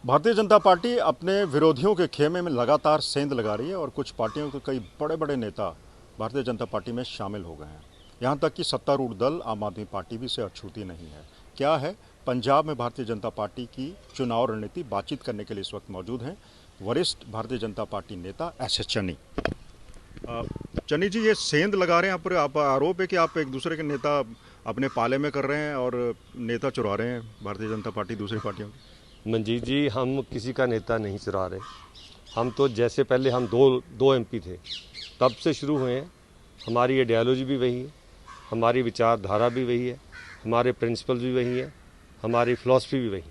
Bharatiya Janata party अपने विरोधियों के खेमे में लगातार सेंध लगा रही है और कुछ पार्टियों के कई बड़े बड़े नेता भारतीय जनता पार्टी में शामिल हो गए हैं। यहाँ तक कि सत्तारूढ़ दल आम आदमी पार्टी भी से अछूती नहीं है। क्या है पंजाब में भारतीय जनता पार्टी की चुनाव रणनीति? बातचीत करने के लिए इस वक्त मौजूद हैं वरिष्ठ भारतीय जनता पार्टी नेता एस चन्नी। चन्नी जी, ये सेंध लगा रहे हैं आप, आरोप है कि आप एक दूसरे के नेता अपने पाले में कर रहे हैं और नेता चुरा रहे हैं भारतीय जनता पार्टी दूसरी पार्टियों की। मंजीत जी, हम किसी का नेता नहीं चुरा रहे। हम तो जैसे पहले हम दो एमपी थे तब से शुरू हुए हैं। हमारी आइडियोलॉजी भी वही है, हमारी विचारधारा भी वही है, हमारे प्रिंसिपल भी वही है, हमारी फ़िलॉसफी भी वही।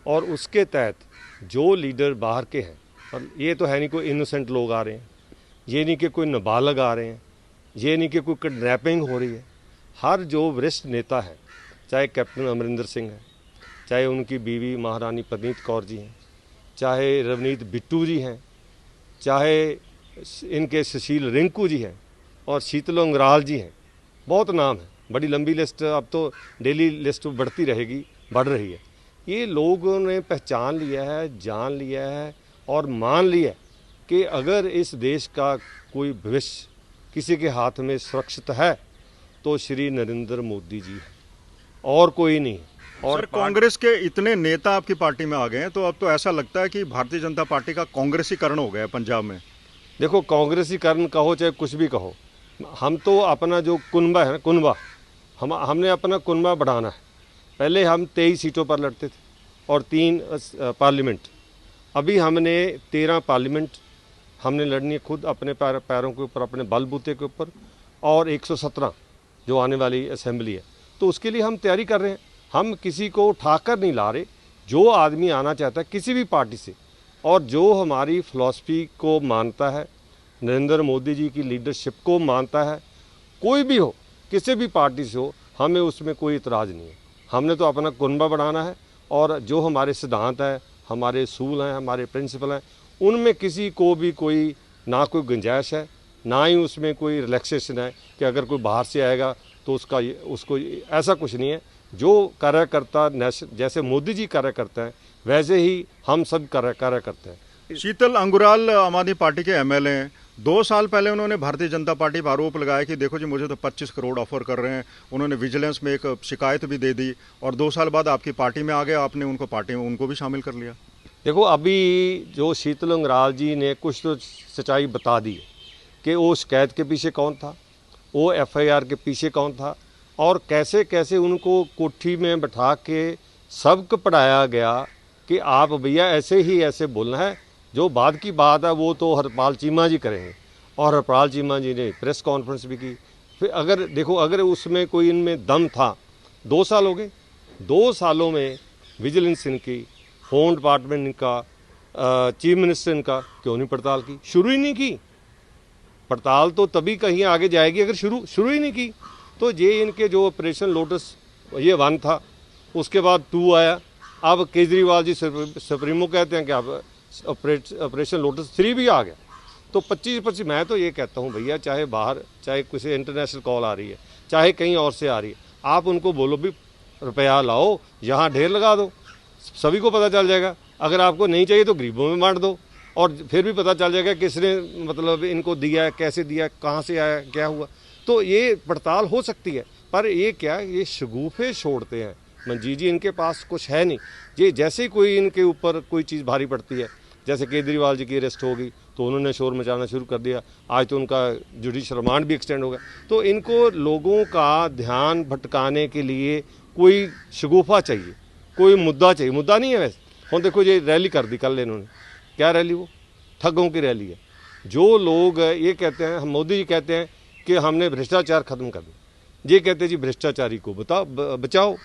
और उसके तहत जो लीडर बाहर के हैं, और ये तो है नहीं कोई इनोसेंट लोग आ रहे हैं, ये नहीं कि कोई नाबालग आ रहे हैं, ये नहीं कि कोई किडनैपिंग हो रही है। हर जो वरिष्ठ नेता है, चाहे कैप्टन अमरिंदर सिंह है, चाहे उनकी बीवी महारानी परनीत कौर जी हैं, चाहे रवनीत बिट्टू जी हैं, चाहे इनके सुशील रिंकू जी हैं और शीतल अंगराल जी हैं, बहुत नाम है, बड़ी लंबी लिस्ट, अब तो डेली लिस्ट बढ़ती रहेगी, बढ़ रही है। ये लोगों ने पहचान लिया है, जान लिया है और मान लिया कि अगर इस देश का कोई भविष्य किसी के हाथ में सुरक्षित है तो श्री नरेंद्र मोदी जी है और कोई नहीं। और कांग्रेस के इतने नेता आपकी पार्टी में आ गए हैं तो अब तो ऐसा लगता है कि भारतीय जनता पार्टी का कांग्रेसीकरण हो गया है पंजाब में। देखो, कांग्रेसीकरण कहो चाहे कुछ भी कहो, हम तो अपना जो कुनबा है ना, कुनबा हमने अपना कुनबा बढ़ाना है। पहले हम 23 सीटों पर लड़ते थे और 3 पार्लियामेंट। अभी हमने 13 पार्लियामेंट हमने लड़नी है खुद अपने पैरों के ऊपर, अपने बलबूते के ऊपर, और 117 जो आने वाली असेंबली है। तो उसके लिए हम तैयारी कर रहे हैं। हम किसी को उठाकर नहीं ला रहे। जो आदमी आना चाहता है किसी भी पार्टी से और जो हमारी फ़िलॉसफी को मानता है, नरेंद्र मोदी जी की लीडरशिप को मानता है, कोई भी हो, किसी भी पार्टी से हो, हमें उसमें कोई इतराज़ नहीं है। हमने तो अपना कुनबा बढ़ाना है और जो हमारे सिद्धांत है, हमारे असूल हैं, हमारे प्रिंसिपल हैं, उनमें किसी को भी कोई ना कोई गुंजाइश है, ना ही उसमें कोई रिलैक्सेशन है कि अगर कोई बाहर से आएगा तो उसको ऐसा कुछ नहीं है। जो कार्यकर्ता जैसे मोदी जी कार्य करते हैं वैसे ही हम सब कार्य करते हैं। शीतल अंगुराल आम आदमी पार्टी के एमएलए हैं। 2 साल पहले उन्होंने भारतीय जनता पार्टी पर आरोप लगाया कि देखो जी, मुझे तो 25 करोड़ ऑफर कर रहे हैं। उन्होंने विजिलेंस में एक शिकायत भी दे दी और 2 साल बाद आपकी पार्टी में आ गए, आपने उनको पार्टी में उनको भी शामिल कर लिया। देखो, अभी जो शीतल अंगराल जी ने कुछ तो सच्चाई बता दी कि वो शिकायत के पीछे कौन था, वो एफआईआर के पीछे कौन था और कैसे कैसे उनको कोठी में बैठा के सबक पढ़ाया गया कि आप भैया ऐसे ही ऐसे बोलना है। जो बाद की बात है वो तो हरपाल चीमा जी करेंगे और हरपाल चीमा जी ने प्रेस कॉन्फ्रेंस भी की। फिर अगर देखो, अगर उसमें कोई इनमें दम था, 2 साल हो गए, 2 सालों में विजिलेंस इनकी, होम डिपार्टमेंट इनका, चीफ मिनिस्टर इनका क्यों नहीं पड़ताल की? शुरू ही नहीं की। पड़ताल तो तभी कहीं आगे जाएगी अगर शुरू ही नहीं की। तो ये इनके जो ऑपरेशन लोटस ये 1 था, उसके बाद 2 आया, अब केजरीवाल जी सुप्रीमो कहते हैं कि अब ऑपरेशन लोटस 3 भी आ गया। तो 25 मैं तो ये कहता हूँ भैया, चाहे बाहर, चाहे किसी इंटरनेशनल कॉल आ रही है, चाहे कहीं और से आ रही है, आप उनको बोलो भी रुपया लाओ, यहाँ ढेर लगा दो, सभी को पता चल जाएगा। अगर आपको नहीं चाहिए तो गरीबों में बांट दो और फिर भी पता चल जाएगा किसने मतलब इनको दिया, कैसे दिया, कहाँ से आया, क्या हुआ। तो ये पड़ताल हो सकती है। पर ये क्या, ये शगुफे छोड़ते हैं मंजीत जी, इनके पास कुछ है नहीं। ये जैसे ही कोई इनके ऊपर कोई चीज़ भारी पड़ती है, जैसे केजरीवाल जी की अरेस्ट होगी तो उन्होंने शोर मचाना शुरू कर दिया। आज तो उनका जुडिशल रिमांड भी एक्सटेंड हो गया। तो इनको लोगों का ध्यान भटकाने के लिए कोई शगुफा चाहिए, कोई मुद्दा चाहिए। मुद्दा नहीं है वैसे। हम देखो, ये रैली कर दी कल इन्होंने, क्या रैली? वो ठगों की रैली है। जो लोग ये कहते हैं, हम मोदी जी कहते हैं कि हमने भ्रष्टाचार खत्म कर दिया, ये कहते हैं जी भ्रष्टाचारी को बचाओ।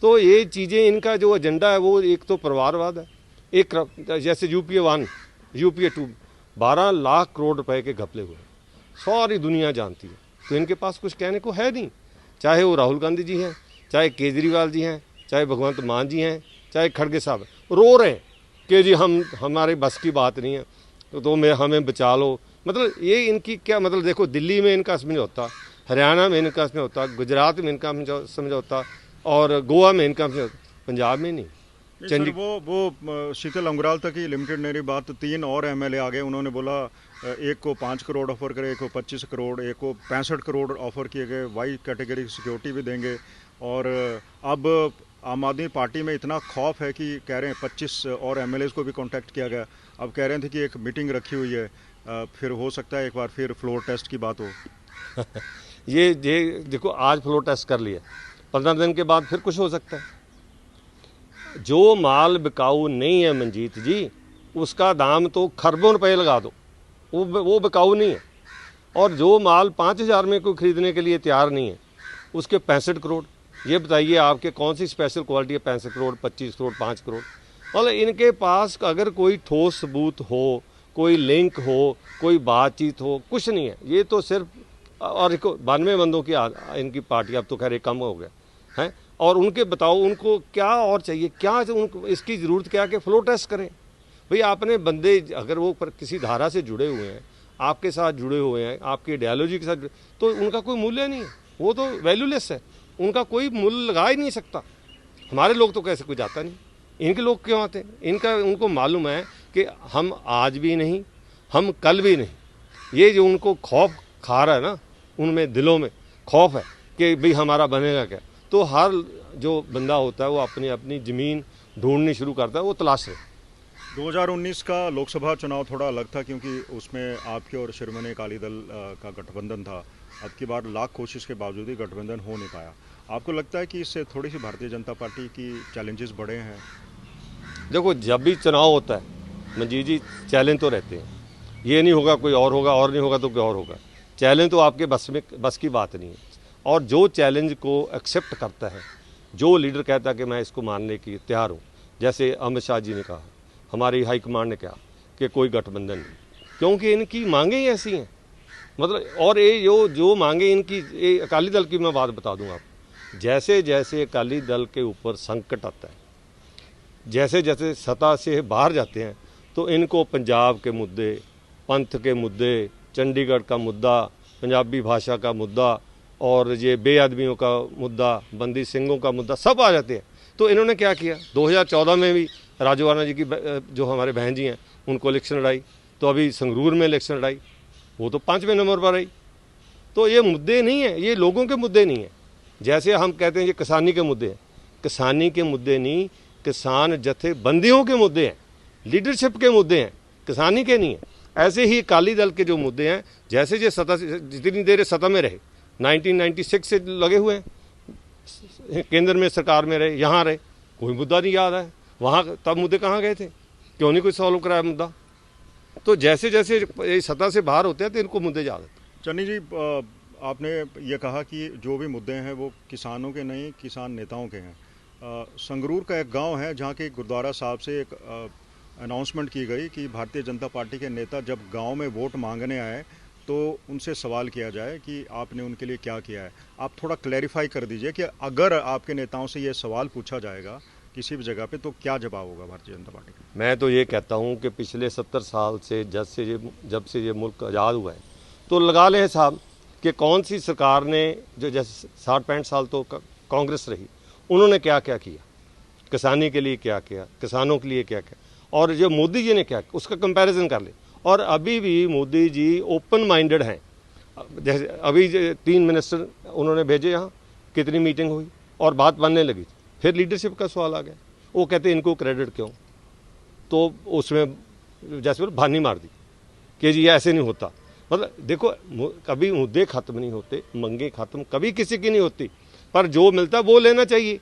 तो ये चीज़ें, इनका जो एजेंडा है वो एक तो परिवारवाद है, एक जैसे यूपीए 1, यूपीए 2, 12 लाख करोड़ रुपए के घपले हुए, सारी दुनिया जानती है। तो इनके पास कुछ कहने को है नहीं। चाहे वो राहुल गांधी जी हैं, चाहे केजरीवाल जी हैं, चाहे भगवंत मान जी हैं, चाहे खड़गे साहब रो रहे हैं कि जी हमारे बस की बात नहीं है, तो हमें बचा लो। मतलब ये इनकी क्या मतलब? देखो, दिल्ली में इनका समझौता, हरियाणा में इनका समझौता, गुजरात में इनका समझौता और गोवा में इनका समझौता, पंजाब में नहीं। सर वो शीतल अंगराल तक ही लिमिटेड नहीं रही बात। 3 और एमएलए आ गए, उन्होंने बोला एक को 5 करोड़ ऑफर करे, एक को 25 करोड़, एक को 65 करोड़ ऑफर किए गए, वाई कैटेगरी की सिक्योरिटी भी देंगे। और अब आम आदमी पार्टी में इतना खौफ है कि कह रहे हैं 25 और एमएलए को भी कांटेक्ट किया गया। अब कह रहे थे कि एक मीटिंग रखी हुई है, फिर हो सकता है एक बार फिर फ्लोर टेस्ट की बात हो। ये देखो, आज फ्लोर टेस्ट कर लिया, 15 दिन के बाद फिर कुछ हो सकता है। जो माल बिकाऊ नहीं है मंजीत जी, उसका दाम तो खरबों रुपए लगा दो, वो बिकाऊ नहीं है। और जो माल 5,000 में कोई खरीदने के लिए तैयार नहीं है, उसके 65 करोड़। ये बताइए आपके कौन सी स्पेशल क्वालिटी है 65 करोड़, 25 करोड़, 5 करोड़। मतलब इनके पास अगर कोई ठोस सबूत हो, कोई लिंक हो, कोई बातचीत हो, कुछ नहीं है। ये तो सिर्फ, और 92 बंदों की इनकी पार्टी, अब तो खैर एक कम हो गया है। और उनके बताओ उनको क्या और चाहिए, क्या उनको इसकी ज़रूरत क्या कि फ्लो टेस्ट करें। भाई आपने बंदे अगर वो पर किसी धारा से जुड़े हुए हैं, आपके साथ जुड़े हुए हैं, आपकी आइडियोलॉजी के साथ, तो उनका कोई मूल्य नहीं है, वो तो वैल्यूलेस है, उनका कोई मूल्य लगा ही नहीं सकता। हमारे लोग तो कैसे कोई जाता नहीं, इनके लोग क्यों आते हैं? उनको मालूम है कि हम आज भी नहीं, हम कल भी नहीं। ये जो उनको खौफ खा रहा है ना, उनमें दिलों में खौफ है कि भाई हमारा बनेगा क्या। तो हर जो बंदा होता है वो अपनी अपनी ज़मीन ढूंढनी शुरू करता है, वो तलाश है। 2019 का लोकसभा चुनाव थोड़ा अलग था क्योंकि उसमें आपके और शिरोमणि अकाली दल का गठबंधन था। अब की बार लाख कोशिश के बावजूद ही गठबंधन हो नहीं पाया। आपको लगता है कि इससे थोड़ी सी भारतीय जनता पार्टी की चैलेंजेस बढ़े हैं? देखो, जब भी चुनाव होता है मंजीत जी, चैलेंज तो रहते हैं। ये नहीं होगा कोई और होगा, और नहीं होगा तो कोई और होगा। चैलेंज तो आपके बस की बात नहीं है। और जो चैलेंज को एक्सेप्ट करता है, जो लीडर कहता है कि मैं इसको मानने की तैयार हूँ, जैसे अमित शाह जी ने कहा, हमारी हाईकमांड ने कहा कि कोई गठबंधन नहीं, क्योंकि इनकी मांगें ही ऐसी हैं। मतलब और ये जो मांगे इनकी, अकाली दल की मैं बात बता दूं आप, जैसे जैसे अकाली दल के ऊपर संकट आता है, जैसे जैसे सत्ता से बाहर जाते हैं, तो इनको पंजाब के मुद्दे, पंथ के मुद्दे, चंडीगढ़ का मुद्दा, पंजाबी भाषा का मुद्दा, और ये बेअदबियों का मुद्दा, बंदी सिंहों का मुद्दा, सब आ जाते हैं। तो इन्होंने क्या किया, 2014 में भी राजू वर्मा जी की जो हमारे बहन जी हैं उनको इलेक्शन लड़ाई, तो अभी संगरूर में इलेक्शन लड़ाई, वो तो 5वें नंबर पर आई। तो ये मुद्दे नहीं हैं, ये लोगों के मुद्दे नहीं हैं। जैसे हम कहते हैं ये किसानी के मुद्दे हैं, किसानी के मुद्दे नहीं, किसान जथेबंदियों के मुद्दे हैं, लीडरशिप के मुद्दे हैं, किसानी के नहीं है। ऐसे ही अकाली दल के जो मुद्दे हैं, जैसे जो सत्ता, जितनी देर सत्ता में रहे, 1996 से लगे हुए हैं, केंद्र में सरकार में रहे, यहाँ रहे, कोई मुद्दा नहीं याद है। वहाँ तब मुद्दे कहाँ गए थे, क्यों नहीं कोई सॉल्व कराया मुद्दा। तो जैसे जैसे सत्ता से बाहर होते हैं तो इनको मुद्दे याद आते। चन्नी जी, आपने ये कहा कि जो भी मुद्दे हैं वो किसानों के नहीं, किसान नेताओं के हैं। संगरूर का एक गांव है जहां के गुरुद्वारा साहब से एक अनाउंसमेंट की गई कि भारतीय जनता पार्टी के नेता जब गांव में वोट मांगने आए तो उनसे सवाल किया जाए कि आपने उनके लिए क्या किया है। आप थोड़ा क्लैरिफाई कर दीजिए कि अगर आपके नेताओं से ये सवाल पूछा जाएगा किसी भी जगह पे तो क्या जवाब होगा भारतीय जनता पार्टी का? मैं तो ये कहता हूँ कि पिछले 70 साल से जब से ये मुल्क आज़ाद हुआ है, तो लगा लें साहब कि कौन सी सरकार ने, जो जैसे 60-65 साल तो कांग्रेस रही, उन्होंने क्या क्या किया, किसानी के लिए क्या किया, किसानों के लिए क्या किया, और जो मोदी जी ने क्या किया, उसका कंपैरिजन कर ले। और अभी भी मोदी जी ओपन माइंडेड हैं। जैसे अभी 3 मिनिस्टर उन्होंने भेजे यहाँ, कितनी मीटिंग हुई और बात बनने लगी। फिर लीडरशिप का सवाल आ गया, वो कहते इनको क्रेडिट क्यों, तो उसमें जैसे भानी मार दी कि जी ऐसे नहीं होता। मतलब देखो, कभी मुद्दे ख़त्म नहीं होते, मंगे ख़त्म कभी किसी की नहीं होती, पर जो मिलता वो लेना चाहिए।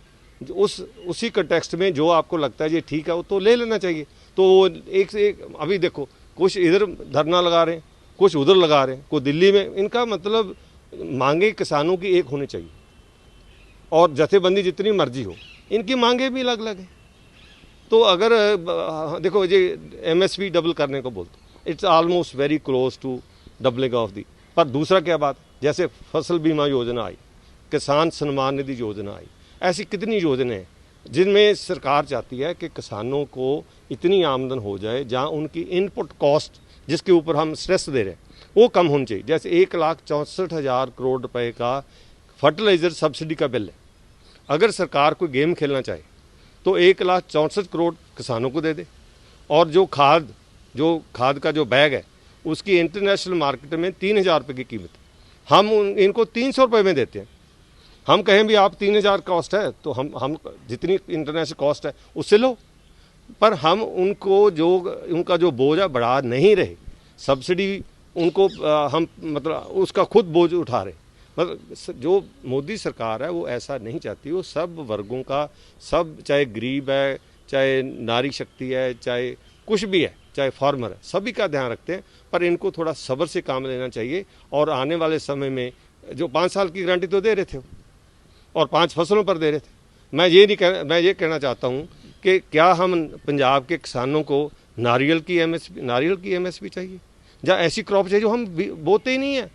उसी कंटेक्स्ट में जो आपको लगता है ये ठीक है वो तो ले लेना चाहिए। तो एक से एक, अभी देखो कुछ इधर धरना लगा रहे हैं, कुछ उधर लगा रहे हैं, कोई दिल्ली में। इनका मतलब मांगे किसानों की एक होनी चाहिए, और जथेबंदी जितनी मर्जी हो, इनकी मांगे भी अलग अलग है। तो अगर देखो ये MSP डबल करने को बोलते, it's almost very close to doubling of the. पर दूसरा क्या बात, जैसे फसल बीमा योजना आई, किसान सम्मान निधि योजना आई, ऐसी कितनी योजनाएं हैं जिनमें सरकार चाहती है कि किसानों को इतनी आमदन हो जाए जहां उनकी इनपुट कॉस्ट, जिसके ऊपर हम स्ट्रेस दे रहे हैं, वो कम होनी चाहिए। जैसे 1,64,000 करोड़ रुपए का फर्टिलाइज़र सब्सिडी का बिल है। अगर सरकार कोई गेम खेलना चाहे तो 1,64,00,000 करोड़ किसानों को दे दे, और जो खाद का जो बैग है उसकी इंटरनेशनल मार्केट में 3,000 रुपये की कीमत है, हम इनको 300 रुपये में देते हैं। हम कहें भी आप 3,000 कॉस्ट है तो हम जितनी इंटरनेशनल कॉस्ट है उससे लो, पर हम उनका जो बोझ है बढ़ा नहीं रहे, सब्सिडी उनको हम मतलब उसका खुद बोझ उठा रहे। मतलब जो मोदी सरकार है वो ऐसा नहीं चाहती, वो सब वर्गों का, सब चाहे गरीब है, चाहे नारी शक्ति है, चाहे कुछ भी है, चाहे फार्मर है, सभी का ध्यान रखते हैं। पर इनको थोड़ा सब्र से काम लेना चाहिए, और आने वाले समय में जो 5 साल की गारंटी तो दे रहे थे और 5 फसलों पर दे रहे थे। मैं ये कहना चाहता हूँ कि क्या हम पंजाब के किसानों को नारियल की एमएसपी चाहिए, या ऐसी क्रॉप चाहिए जो हम बोते ही नहीं है,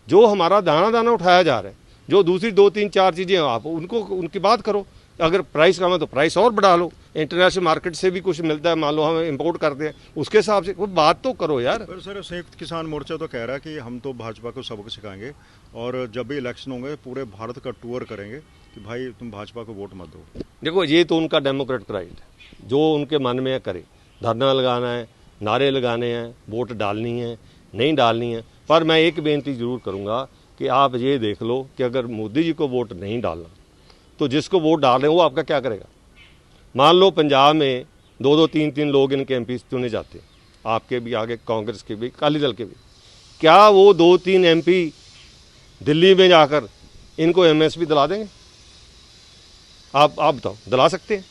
जो हमारा दाना दाना उठाया जा रहा है, जो दूसरी 2 3 4 चीज़ें आप उनकी बात करो। अगर प्राइस कम है तो प्राइस और बढ़ा लो, इंटरनेशनल मार्केट से भी कुछ मिलता है, मान लो हम इंपोर्ट करते हैं, उसके हिसाब से वो बात तो करो यार। पर सर, संयुक्त किसान मोर्चा तो कह रहा है कि हम तो भाजपा को सबक सिखाएंगे और जब भी इलेक्शन होंगे पूरे भारत का टूर करेंगे कि भाई तुम भाजपा को वोट मत दो। देखो, ये तो उनका डेमोक्रेटिक राइट है, जो उनके मन में है करे, धरना लगाना है, नारे लगाने हैं, वोट डालनी है, नहीं डालनी है। पर मैं एक बेनती जरूर करूँगा कि आप ये देख लो कि अगर मोदी जी को वोट नहीं डालना तो जिसको वोट डाल रहे हैं वो आपका क्या करेगा। मान लो पंजाब में 2-2 3-3 लोग इनके एमपी चुने जाते हैं, आपके भी आगे, कांग्रेस के भी, अकाली दल के भी, क्या वो 2-3 एमपी दिल्ली में जाकर इनको एमएसपी दिला देंगे? आप बताओ, दिला सकते हैं?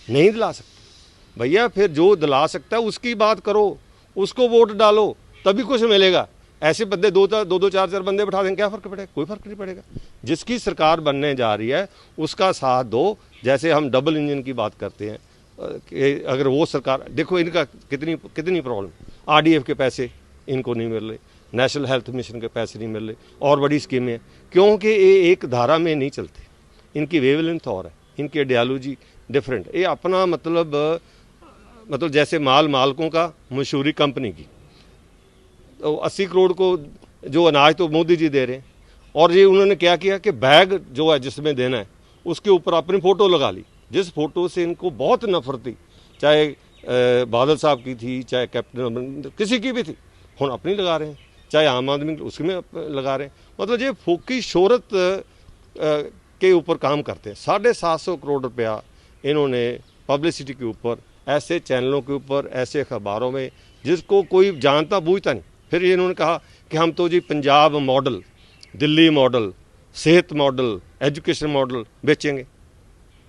नहीं दिला सकते भैया। फिर जो दिला सकता है उसकी बात करो, उसको वोट डालो, तभी कुछ मिलेगा। ऐसे बंदे 2-4 बंदे बैठा देंगे, क्या फर्क पड़ेगा? कोई फर्क नहीं पड़ेगा। जिसकी सरकार बनने जा रही है उसका साथ दो। जैसे हम डबल इंजन की बात करते हैं कि अगर वो सरकार, देखो इनका कितनी प्रॉब्लम, आरडीएफ के पैसे इनको नहीं मिल रहे, नेशनल हेल्थ मिशन के पैसे नहीं मिल रहे, और बड़ी स्कीमें हैं, क्योंकि ये एक धारा में नहीं चलते, इनकी वेवलेंथ और है, इनकी आइडियोलॉजी डिफरेंट। ये अपना मतलब जैसे मालकों का मशहूरी कंपनी की, तो 80 करोड़ को जो अनाज तो मोदी जी दे रहे हैं, और ये उन्होंने क्या किया कि बैग जो है जिसमें देना है उसके ऊपर अपनी फ़ोटो लगा ली, जिस फोटो से इनको बहुत नफरत थी, चाहे बादल साहब की थी, चाहे कैप्टन किसी की भी थी, हम अपनी लगा रहे हैं, चाहे आम आदमी उसमें लगा रहे हैं। मतलब ये फोकी शोहरत के ऊपर काम करते हैं। 750 करोड़ रुपया इन्होंने पब्लिसिटी के ऊपर, ऐसे चैनलों के ऊपर, ऐसे अखबारों में जिसको कोई जानता बूझता नहीं। फिर इन्होंने कहा कि हम तो जी पंजाब मॉडल, दिल्ली मॉडल, सेहत मॉडल, एजुकेशन मॉडल बेचेंगे।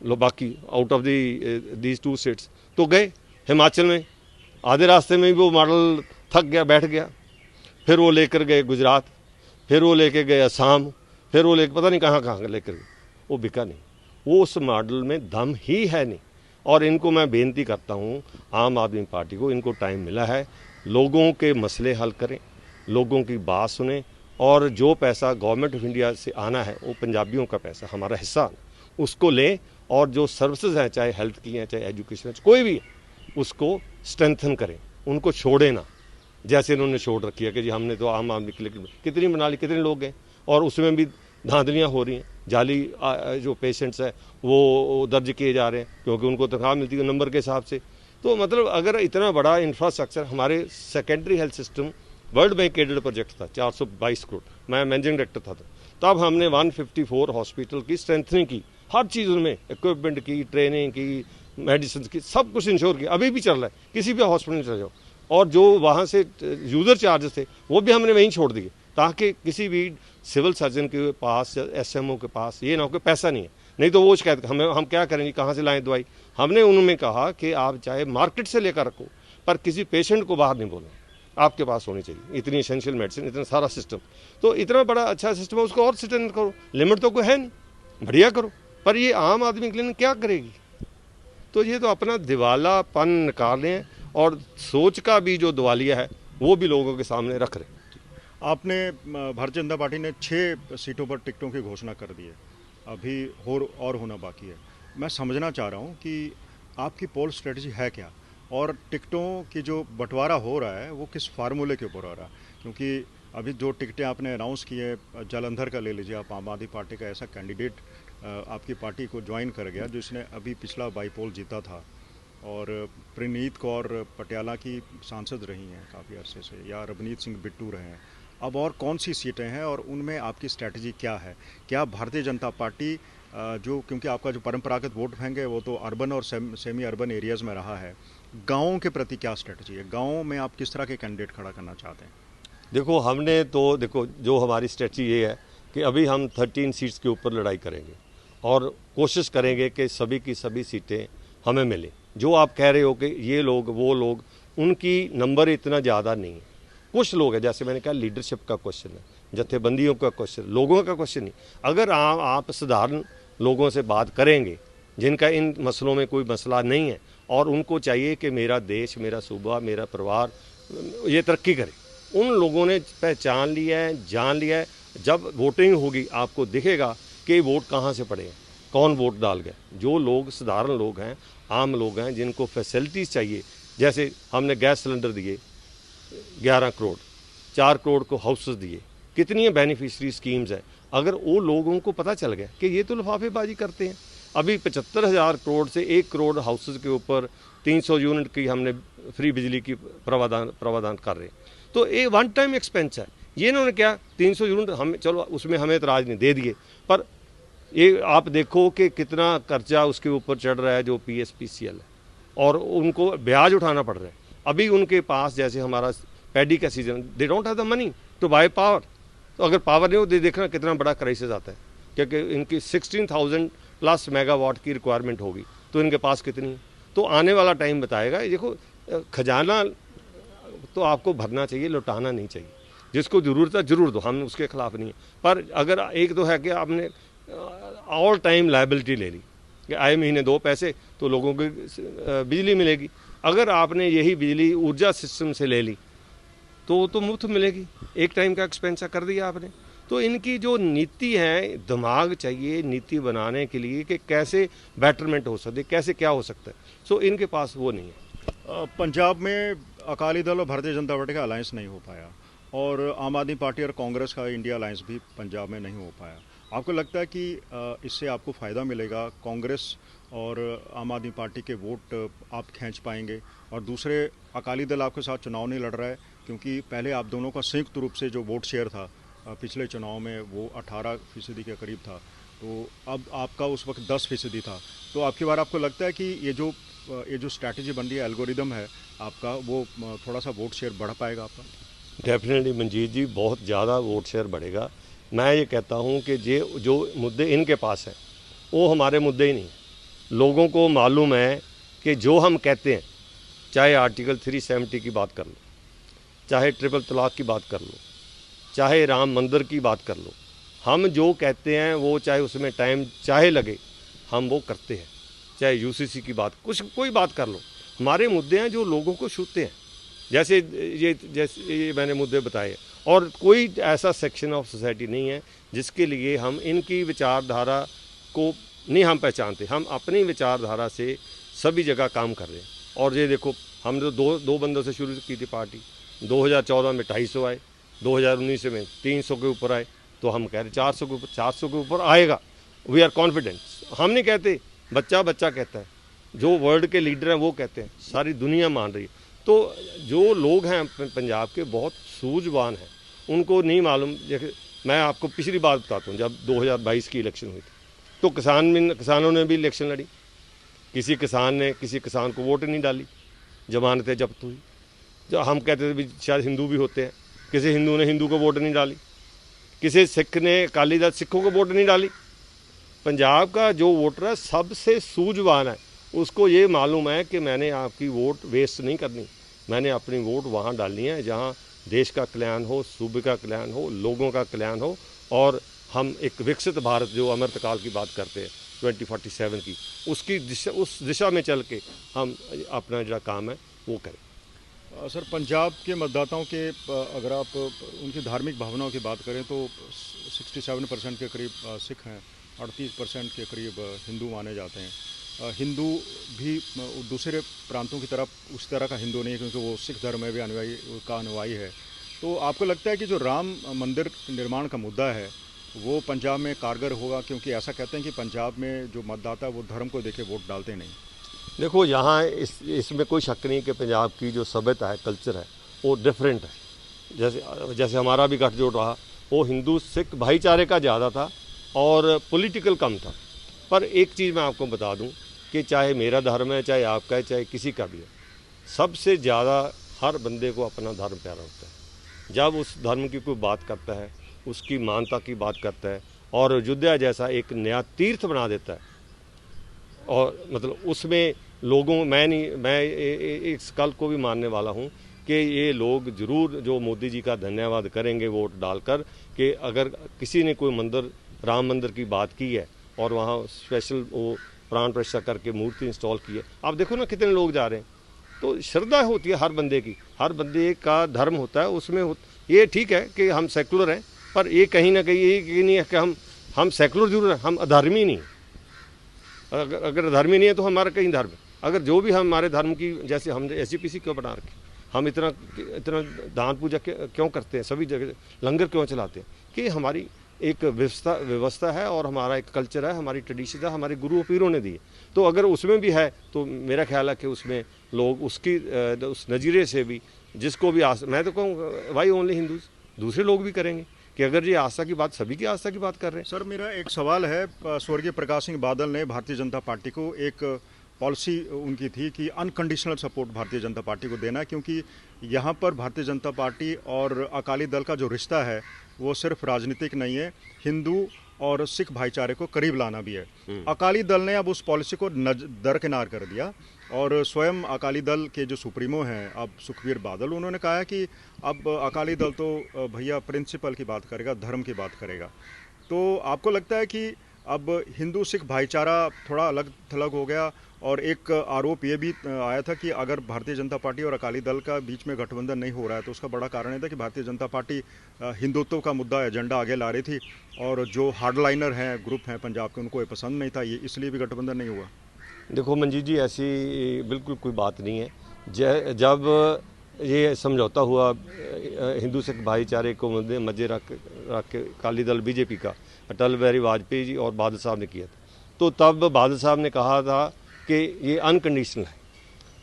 लो, बाकी आउट ऑफ दीज 2 स्टेट्स तो गए हिमाचल में, आधे रास्ते में वो मॉडल थक गया, बैठ गया, फिर वो लेकर गए गुजरात, फिर वो लेके गए असम, फिर वो लेकर पता नहीं कहाँ लेकर गए, वो बिका नहीं। वो उस मॉडल में दम ही है नहीं। और इनको मैं बेनती करता हूँ, आम आदमी पार्टी को, इनको टाइम मिला है, लोगों के मसले हल करें, लोगों की बात सुने, और जो पैसा गवर्नमेंट ऑफ इंडिया से आना है वो पंजाबियों का पैसा, हमारा हिस्सा, उसको लें, और जो सर्विसेज हैं, चाहे हेल्थ की हैं, चाहे एजुकेशन है, कोई भी, उसको स्ट्रेंथन करें, उनको छोड़े ना। जैसे इन्होंने छोड़ रखी है कि जी हमने तो आम आदमी के लिए कितनी बना ली, कितने लोग हैं, और उसमें भी धांधलियाँ हो रही हैं, जाली जो पेशेंट्स हैं वो दर्ज किए जा रहे हैं, क्योंकि उनको तनख्वाह मिलती है नंबर के हिसाब से। तो मतलब अगर इतना बड़ा इंफ्रास्ट्रक्चर, हमारे secondary health system World Bank aided project था, 422 करोड़, मैं मैनेजिंग डायरेक्टर था, तब हमने 154 हॉस्पिटल की स्ट्रेंथनिंग की, हर चीज़ उनमें, इक्विपमेंट की, ट्रेनिंग की, मेडिसिन की, सब कुछ इंश्योर किया। अभी भी चल रहा है, किसी भी हॉस्पिटल में चले जाओ। और जो वहाँ से यूज़र चार्जेस थे वो भी हमने वहीं छोड़ दिए, ताकि किसी भी सिविल सर्जन के पास या एसएमओ के पास ये ना हो कि पैसा नहीं है, नहीं तो वो शिकायत हम क्या करेंगे, कहाँ से लाएं दवाई। हमने उनमें कहा कि आप चाहे मार्केट से लेकर रखो, पर किसी पेशेंट को बाहर नहीं बोलना, आपके पास होनी चाहिए इतनी एसेंशियल मेडिसिन, इतना सारा सिस्टम। तो इतना बड़ा अच्छा सिस्टम है, उसको और स्ट्रेंथन करो, लिमिट तो कोई है नहीं, बढ़िया करो। पर ये आम आदमी के लिए क्या करेगी? तो ये तो अपना दिवालापन निकालें हैं, और सोच का भी जो दिवालिया है वो भी लोगों के सामने रख रहे हैं। आपने भारतीय जनता पार्टी ने 6 सीटों पर टिकटों की घोषणा कर दी है, अभी और होना बाकी है। मैं समझना चाह रहा हूँ कि आपकी पोल स्ट्रेटजी है क्या, और टिकटों की जो बंटवारा हो रहा है वो किस फार्मूले के ऊपर हो रहा है? क्योंकि अभी जो टिकटें आपने अनाउंस की है, जालंधर का ले लीजिए आप, आम आदमी पार्टी का ऐसा कैंडिडेट आपकी पार्टी को ज्वाइन कर गया, जिसने अभी पिछला बाईपोल जीता था, और प्रणीत कौर पटियाला की सांसद रही हैं काफ़ी अरसे से, या रवनीत सिंह बिट्टू रहे हैं। अब और कौन सी सीटें हैं और उनमें आपकी स्ट्रैटेजी क्या है? क्या भारतीय जनता पार्टी जो, क्योंकि आपका जो परंपरागत वोट बैंक है वो तो अर्बन और सेमी अर्बन एरियाज़ में रहा है, गाँवों के प्रति क्या स्ट्रैटेजी है? गाँवों में आप किस तरह के कैंडिडेट खड़ा करना चाहते हैं? देखो, हमने तो देखो जो हमारी स्ट्रेटजी ये है कि अभी हम 13 सीट्स के ऊपर लड़ाई करेंगे और कोशिश करेंगे कि सभी की सभी सीटें हमें मिले। जो आप कह रहे हो कि ये लोग वो लोग, उनकी नंबर इतना ज़्यादा नहीं है। कुछ लोग हैं, जैसे मैंने कहा लीडरशिप का क्वेश्चन है, जत्थेबंदियों का क्वेश्चन, लोगों का क्वेश्चन नहीं। अगर आप साधारण लोगों से बात करेंगे जिनका इन मसलों में कोई मसला नहीं है और उनको चाहिए कि मेरा देश, मेरा सूबा, मेरा परिवार ये तरक्की करे, उन लोगों ने पहचान लिया है, जान लिया है। जब वोटिंग होगी आपको दिखेगा कि वोट कहाँ से पड़े हैं, कौन वोट डाल गया। जो लोग साधारण लोग हैं, आम लोग हैं, जिनको फैसिलिटीज़ चाहिए, जैसे हमने गैस सिलेंडर दिए 11 करोड़, 4 करोड़ को हाउसेस दिए, कितनी बेनिफिशरी स्कीम्स हैं। अगर वो लोगों को पता चल गया कि ये तो लिफाफेबाजी करते हैं। अभी 75,000 करोड़ से 1 करोड़ हाउसेस के ऊपर 300 यूनिट की हमने फ्री बिजली की प्रावधान कर रहे हैं। तो ये वन टाइम एक्सपेंस है। ये इन्होंने क्या 300 यूनिट हम, चलो उसमें हमें इतराज़ नहीं, दे दिए, पर ये आप देखो कि कितना कर्जा उसके ऊपर चढ़ रहा है जो PSPCL है, और उनको ब्याज उठाना पड़ रहा है। अभी उनके पास, जैसे हमारा पैडी का season, they don't have the money to buy power. तो अगर पावर नहीं हो, देखना कितना बड़ा क्राइसिस आता है, क्योंकि इनकी 16,000 प्लस मेगावाट की रिक्वायरमेंट होगी, तो इनके पास कितनी है। तो आने वाला टाइम बताएगा। देखो, खजाना तो आपको भरना चाहिए, लुटाना नहीं चाहिए। जिसको ज़रूरत है ज़रूर दो, हम उसके खिलाफ नहीं है। पर अगर एक तो है कि आपने ऑल टाइम लायबिलिटी ले ली कि आए महीने दो पैसे तो लोगों की बिजली मिलेगी। अगर आपने यही बिजली ऊर्जा सिस्टम से ले ली तो मुफ्त मिलेगी, एक टाइम का एक्सपेंसा कर दिया आपने। तो इनकी जो नीति है, दिमाग चाहिए नीति बनाने के लिए कि कैसे बेटरमेंट हो सकती है, कैसे क्या हो सकता है। सो इनके पास वो नहीं है। पंजाब में अकाली दल और भारतीय जनता पार्टी का अलायंस नहीं हो पाया, और आम आदमी पार्टी और कांग्रेस का इंडिया अलायंस भी पंजाब में नहीं हो पाया। आपको लगता है कि इससे आपको फ़ायदा मिलेगा, कांग्रेस और आम आदमी पार्टी के वोट आप खींच पाएंगे, और दूसरे अकाली दल आपके साथ चुनाव नहीं लड़ रहा है, क्योंकि पहले आप दोनों का संयुक्त रूप से जो वोट शेयर था पिछले चुनाव में वो 18% के करीब था, तो अब आपका उस वक्त 10% था। तो आपकी बार आपको लगता है कि ये जो स्ट्रैटेजी बन रही है, एल्गोरिदम है आपका, वो थोड़ा सा वोट शेयर बढ़ पाएगा आपका? डेफिनेटली मंजीत जी, बहुत ज़्यादा वोट शेयर बढ़ेगा। मैं ये कहता हूँ कि जो मुद्दे इनके पास हैं वो हमारे मुद्दे ही नहीं। लोगों को मालूम है कि जो हम कहते हैं, चाहे आर्टिकल 370 की बात कर लो, चाहे ट्रिपल तलाक की बात कर लो, चाहे राम मंदिर की बात कर लो, हम जो कहते हैं वो चाहे उसमें टाइम चाहे लगे, हम वो करते हैं। चाहे UCC की बात, कोई बात कर लो, हमारे मुद्दे हैं जो लोगों को छूते हैं। जैसे ये मैंने मुद्दे बताए, और कोई ऐसा सेक्शन ऑफ सोसाइटी नहीं है जिसके लिए हम इनकी विचारधारा को नहीं हम पहचानते। हम अपनी विचारधारा से सभी जगह काम कर रहे हैं। और ये देखो, हमने तो दो बंदों से शुरू की थी पार्टी। 2014 में 250 आए, 2019 में 300 के ऊपर आए, तो हम कह रहे 400 के ऊपर आएगा। We are confident. हम नहीं कहते, बच्चा कहता है, जो वर्ल्ड के लीडर हैं वो कहते हैं, सारी दुनिया मान रही है। तो जो लोग हैं पंजाब के बहुत सूझवान हैं, उनको नहीं मालूम। जैसे मैं आपको पिछली बात बताता हूँ, जब 2022 की इलेक्शन हुई थी तो किसानों ने भी इलेक्शन लड़ी। किसी किसान को वोट नहीं डाली, जमानतें जब्त हुई। जो हम कहते थे भी शायद हिंदू भी होते हैं, किसी हिंदू ने हिंदू को वोट नहीं डाली, किसी सिख ने अकाली दल सिखों को वोट नहीं डाली। पंजाब का जो वोटर है सबसे सूझवान है, उसको ये मालूम है कि मैंने आपकी वोट वेस्ट नहीं करनी, मैंने अपनी वोट वहाँ डालनी है जहाँ देश का कल्याण हो, सूबे का कल्याण हो, लोगों का कल्याण हो, और हम एक विकसित भारत जो अमृतकाल की बात करते हैं 2047 की, उस दिशा में चल के हम अपना जो काम है वो करें। सर, पंजाब के मतदाताओं के अगर आप उनकी धार्मिक भावनाओं की बात करें तो 67% के करीब सिख हैं, 38% के करीब हिंदू माने जाते हैं। हिंदू भी दूसरे प्रांतों की तरफ उस तरह का हिंदू नहीं है, क्योंकि वो सिख धर्म में भी अनुयायी है। तो आपको लगता है कि जो राम मंदिर निर्माण का मुद्दा है, वो पंजाब में कारगर होगा, क्योंकि ऐसा कहते हैं कि पंजाब में जो मतदाता वो धर्म को देखे वोट डालते नहीं। देखो यहाँ इसमें कोई शक नहीं कि पंजाब की जो सभ्यता है, कल्चर है, वो डिफरेंट है। जैसे हमारा भी गठजोड़ रहा, वो हिंदू सिख भाईचारे का ज़्यादा था और पॉलिटिकल कम था। पर एक चीज़ मैं आपको बता दूं कि चाहे मेरा धर्म है, चाहे आपका है, चाहे किसी का भी है, सबसे ज़्यादा हर बंदे को अपना धर्म प्यारा होता है। जब उस धर्म की कोई बात करता है, उसकी मानता की बात करता है और अयोध्या जैसा एक नया तीर्थ बना देता है, और मतलब उसमें लोगों मैं इस कल को भी मानने वाला हूँ कि ये लोग ज़रूर जो मोदी जी का धन्यवाद करेंगे वोट डालकर, कि अगर किसी ने कोई मंदिर, राम मंदिर की बात की है और वहाँ स्पेशल वो प्राण प्रतिष्ठा करके मूर्ति इंस्टॉल की है, आप देखो ना कितने लोग जा रहे हैं। तो श्रद्धा होती है हर बंदे की, हर बंदे का धर्म होता है, उसमें ये ठीक है कि हम सेकुलर हैं, पर ये कहीं ना कहीं ये नहीं है कि हम सेकुलर जरूर हैं, हम अधर्मी नहीं। अगर धर्मी नहीं है तो हमारा कहीं धर्म है। अगर जो भी हमारे धर्म की, जैसे हम SGPC क्यों बना रखे, हम इतना दान पूजा क्यों करते हैं, सभी जगह लंगर क्यों चलाते हैं, कि हमारी एक व्यवस्था है और हमारा एक कल्चर है, हमारी ट्रेडिशन है, हमारे गुरुओं पीरों ने दी। तो अगर उसमें भी है तो मेरा ख्याल है कि उसमें लोग उस नज़रिए से भी, जिसको भी मैं तो कहूँ वाई ओनली हिंदूज, दूसरे लोग भी करेंगे कि अगर ये आस्था की बात, सभी की आस्था की बात कर रहे हैं। सर मेरा एक सवाल है, स्वर्गीय प्रकाश सिंह बादल ने भारतीय जनता पार्टी को एक पॉलिसी उनकी थी कि unconditional support Bharatiya Janata party को देना, क्योंकि यहाँ पर भारतीय जनता पार्टी और अकाली दल का जो रिश्ता है वो सिर्फ राजनीतिक नहीं है, हिंदू और सिख भाईचारे को करीब लाना भी है। अकाली दल ने अब उस पॉलिसी को दरकिनार कर दिया और स्वयं अकाली दल के जो सुप्रीमो हैं अब सुखबीर बादल, उन्होंने कहा है कि अब अकाली दल तो भैया प्रिंसिपल की बात करेगा, धर्म की बात करेगा। तो आपको लगता है कि अब हिंदू सिख भाईचारा थोड़ा अलग थलग हो गया? और एक आरोप ये भी आया था कि अगर भारतीय जनता पार्टी और अकाली दल का बीच में गठबंधन नहीं हो रहा है तो उसका बड़ा कारण ये था कि भारतीय जनता पार्टी हिंदुत्व का मुद्दा, एजेंडा आगे ला रही थी और जो हार्डलाइनर हैं, ग्रुप हैं पंजाब के, उनको ये पसंद नहीं था, ये इसलिए भी गठबंधन नहीं हुआ। देखो मंजीत जी, ऐसी बिल्कुल कोई बात नहीं है। जब ये समझौता हुआ हिंदू सिख भाईचारे को मध्य रख के अकाली दल बीजेपी का अटल बिहारी वाजपेयी जी और बादल साहब ने किया था, तो तब बादल साहब ने कहा था कि ये अनकंडीशनल है।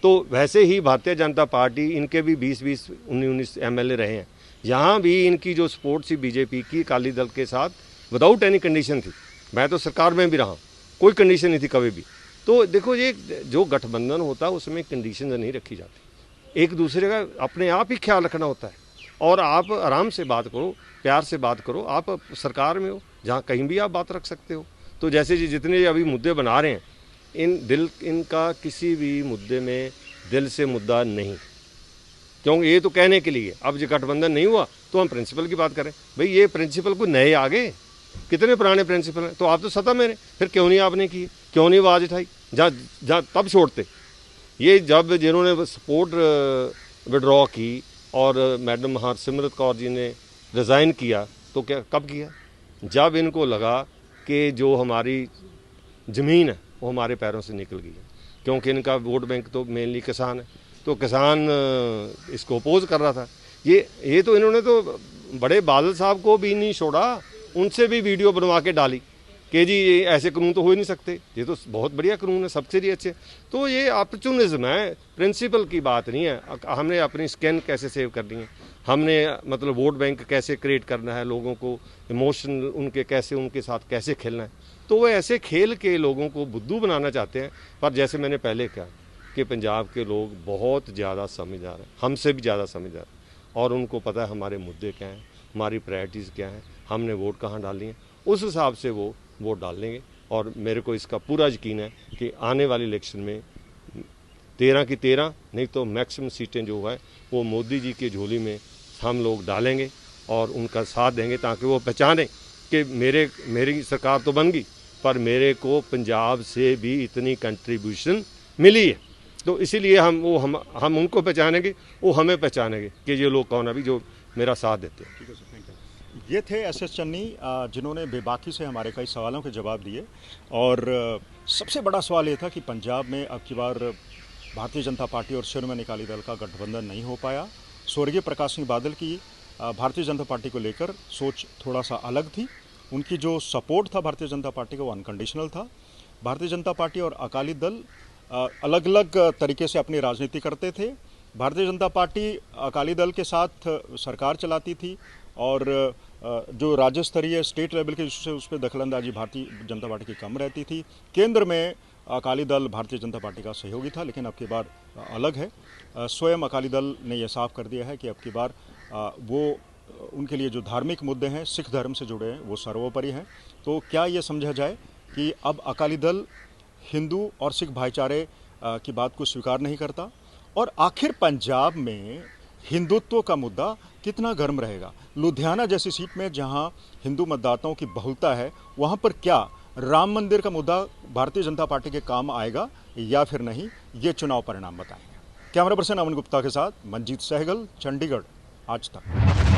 तो वैसे ही भारतीय जनता पार्टी, इनके भी 20-20, 19-19 MLA रहे हैं, यहाँ भी इनकी जो सपोर्ट थी बीजेपी की अकाली दल के साथ विदाउट एनी कंडीशन थी। मैं तो सरकार में भी रहा, कोई कंडीशन नहीं थी कभी भी। तो देखो ये जो गठबंधन होता है उसमें कंडीशन नहीं रखी जाती, एक दूसरे का अपने आप ही ख्याल रखना होता है और आप आराम से बात करो, प्यार से बात करो। आप सरकार में हो, जहाँ कहीं भी आप बात रख सकते हो। तो जैसे जितने अभी मुद्दे बना रहे हैं, इनका किसी भी मुद्दे में दिल से मुद्दा नहीं, क्योंकि ये तो कहने के लिए। अब जो गठबंधन नहीं हुआ तो हम प्रिंसिपल की बात करें, भाई ये प्रिंसिपल को नए आ गए, कितने पुराने प्रिंसिपल हैं, तो आप तो सत्ता में रहे, फिर क्यों नहीं आपने की, क्यों नहीं आवाज़ उठाई, जहाँ तब छोड़ते। ये जब जिन्होंने सपोर्ट विड्रॉ की और मैडम हरसिमरत कौर जी ने रिज़ाइन किया, तो क्या कब किया? जब इनको लगा कि जो हमारी ज़मीन है वो हमारे पैरों से निकल गई है, क्योंकि इनका वोट बैंक तो मेनली किसान है, तो किसान इसको अपोज कर रहा था। ये तो इन्होंने तो बड़े बादल साहब को भी नहीं छोड़ा, उनसे भी वीडियो बनवा के डाली कि जी ये ऐसे कानून तो हो ही नहीं सकते, ये तो बहुत बढ़िया कानून है, सबसे ही अच्छे। तो ये अपॉर्चुनिज्म है, प्रिंसिपल की बात नहीं है। हमने अपनी स्किन कैसे सेव करनी है, हमने मतलब वोट बैंक कैसे क्रिएट करना है, लोगों को इमोशन उनके साथ कैसे खेलना है। तो वो ऐसे खेल के लोगों को बुद्धू बनाना चाहते हैं। पर जैसे मैंने पहले कहा कि पंजाब के लोग बहुत ज़्यादा समझदार हैं, हमसे भी ज़्यादा समझदार, और उनको पता है हमारे मुद्दे क्या हैं, हमारी प्रायोरिटीज़ क्या हैं, हमने वोट कहाँ डालनी है, उस हिसाब से वो वोट डाल लेंगे। और मेरे को इसका पूरा यकीन है कि आने वाली इलेक्शन में 13 की 13 नहीं तो मैक्सिमम सीटें जो है वो मोदी जी की झोली में हम लोग डालेंगे और उनका साथ देंगे, ताकि वो पहचानें कि मेरी सरकार तो बन गई, पर मेरे को पंजाब से भी इतनी कंट्रीब्यूशन मिली है। तो इसीलिए हम उनको पहचानेंगे, वो हमें पहचानेंगे कि ये लोग कौन अभी जो मेरा साथ देते हैं। ठीक है सर, थैंक यू। ये थे SS चन्नी, जिन्होंने बेबाकी से हमारे कई सवालों के जवाब दिए। और सबसे बड़ा सवाल ये था कि पंजाब में अब की बार भारतीय जनता पार्टी और शिरोमणि अकाली दल का गठबंधन नहीं हो पाया। स्वर्गीय प्रकाश सिंह बादल की भारतीय जनता पार्टी को लेकर सोच थोड़ा सा अलग थी उनकी जो सपोर्ट था भारतीय जनता पार्टी का वो अनकंडीशनल था। भारतीय जनता पार्टी और अकाली दल अलग अलग तरीके से अपनी राजनीति करते थे। भारतीय जनता पार्टी अकाली दल के साथ सरकार चलाती थी और जो राज्य स्तरीय स्टेट लेवल के इशू से उस पर दखलंदाजी भारतीय जनता पार्टी की कम रहती थी। केंद्र में अकाली दल भारतीय जनता पार्टी का सहयोगी था, लेकिन अब की बार अलग है। स्वयं अकाली दल ने यह साफ कर दिया है कि अब की बार वो उनके लिए जो धार्मिक मुद्दे हैं, सिख धर्म से जुड़े हैं, वो सर्वोपरि हैं। तो क्या ये समझा जाए कि अब अकाली दल हिंदू और सिख भाईचारे की बात को स्वीकार नहीं करता? और आखिर पंजाब में हिंदुत्व का मुद्दा कितना गर्म रहेगा? लुधियाना जैसी सीट में जहां हिंदू मतदाताओं की बहुलता है, वहां पर क्या राम मंदिर का मुद्दा भारतीय जनता पार्टी के काम आएगा या फिर नहीं? ये चुनाव परिणाम बताएंगे। कैमरा पर्सन अमन गुप्ता के साथ मंजीत सहगल, चंडीगढ़, आज तक।